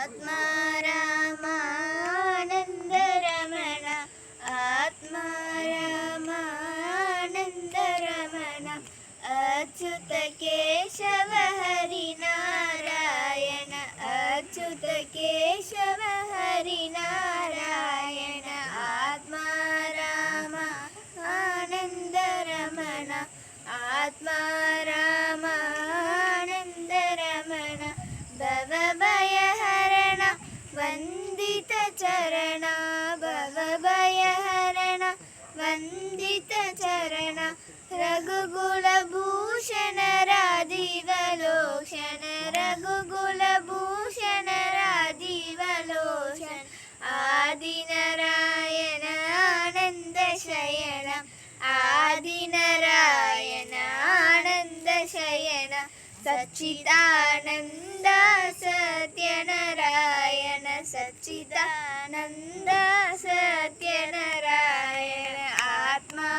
आत्मारामानन्दरमण आत्मारामानन्दरमण अच्युत केशव हरिनारायण अच्युत केशव हरिनारायण आत्मारामानन्दरमण आत्मारामानन्दरमण भवभयहरण वन्दित चरण भवभयहरण वन्दित चरण रघुकुलभूषण राजीवलोचन रघुकुलभूषण राजीवलोचन आदिनारायण आनन्द शयन आदिनारायण आनन्द शयन सच्चिदानन्द सत्यनारायण सच्चिदानन्द सत्यनारायण आत्मारामानन्द